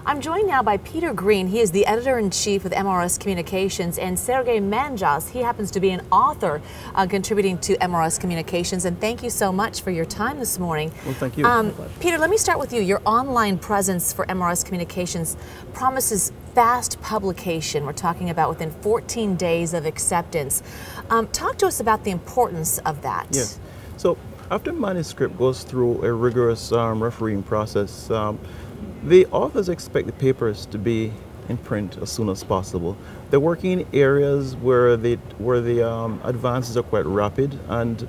I'm joined now by Peter Green. He is the editor-in-chief with MRS Communications, and Sergei Manzhos. He happens to be an author contributing to MRS Communications. And thank you so much for your time this morning. Well, thank you. Peter, let me start with you. Your online presence for MRS Communications promises fast publication. We're talking about within 14 days of acceptance. Talk to us about the importance of that. Yes. So after manuscript goes through a rigorous refereeing process, the authors expect the papers to be in print as soon as possible. They're working in areas where the advances are quite rapid, and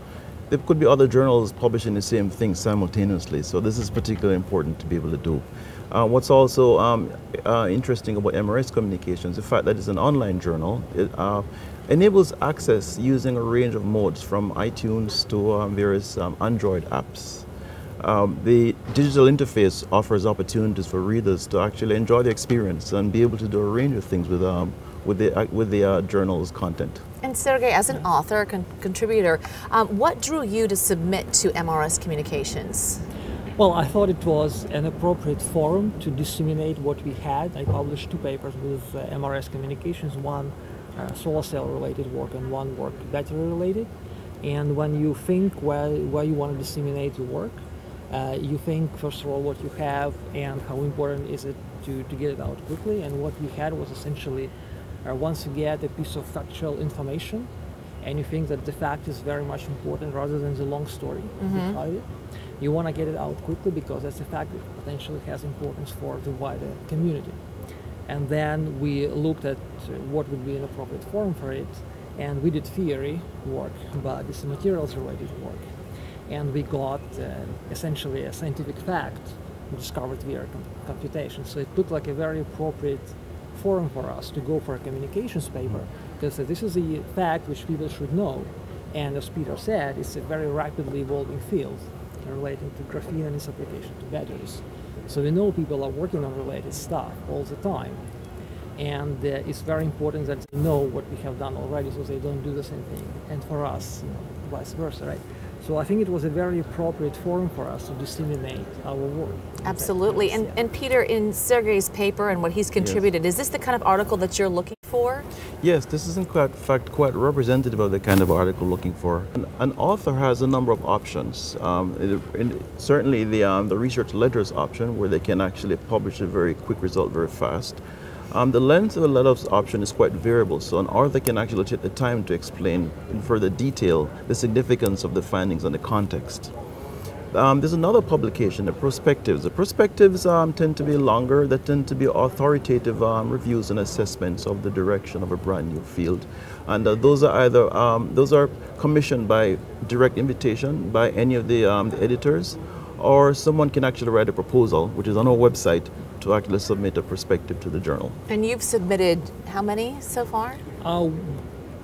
there could be other journals publishing the same thing simultaneously. So this is particularly important to be able to do. What's also interesting about MRS Communications, the fact that it's an online journal, it enables access using a range of modes from iTunes to various Android apps. The digital interface offers opportunities for readers to actually enjoy the experience and be able to do a range of things with the journal's content. And Sergei, as an author, contributor, what drew you to submit to MRS Communications? Well, I thought it was an appropriate forum to disseminate what we had. I published 2 papers with MRS Communications, one solar cell related work and one work battery related. And when you think where you want to disseminate your work, you think first of all what you have and how important is it to get it out quickly. And what we had was essentially once you get a piece of factual information and you think that the fact is very much important rather than the long story behind it, you want to get it out quickly because that's a fact that potentially has importance for the wider community. And then we looked at what would be an appropriate forum for it, and we did theory work, but it's materials related work. And we got essentially a scientific fact discovered via computation. So it looked like a very appropriate forum for us to go for a communications paper, because this is a fact which people should know. And as Peter said, it's a very rapidly evolving field relating to graphene and its application to batteries. So we know people are working on related stuff all the time. And it's very important that they know what we have done already so they don't do the same thing. And for us, vice versa, right? So I think it was a very appropriate forum for us to disseminate our work. Absolutely. And Peter, in Sergei's paper and what he's contributed, is this the kind of article that you're looking for? Yes, this is in fact quite representative of the kind of article looking for. An author has a number of options. Certainly the research letters option, where they can actually publish a very quick result very fast. The length of a letter's option is quite variable, so an author can actually take the time to explain in further detail the significance of the findings and the context. There's another publication, the prospectives. The prospectives tend to be longer. They tend to be authoritative reviews and assessments of the direction of a brand new field, and those are commissioned by direct invitation by any of the editors, or someone can actually write a proposal, which is on our website, to actually submit a perspective to the journal. And you've submitted how many so far?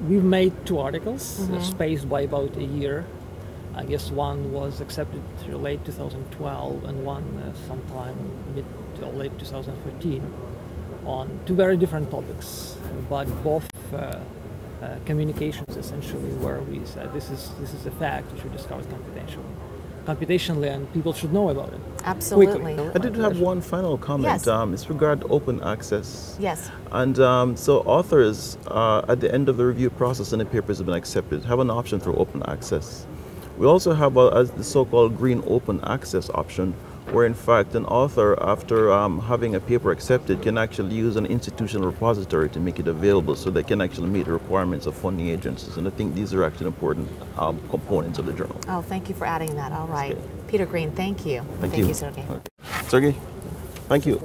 We've made 2 articles, spaced by about a year. I guess one was accepted late 2012 and one sometime mid to late 2013 on 2 very different topics, but both communications essentially, where we said this is a fact which we discovered computationally, and people should know about it. Absolutely. Quickly. I did have one final comment. Yes. It's regard to open access. Yes. And so authors, at the end of the review process and the papers have been accepted, have an option for open access. We also have the so-called green open access option, where in fact an author, after having a paper accepted, can actually use an institutional repository to make it available so they can actually meet the requirements of funding agencies. And I think these are actually important components of the journal. Oh, thank you for adding that. All right. Peter Green, thank you. Thank you. Sergei. Okay. Sergei, thank you.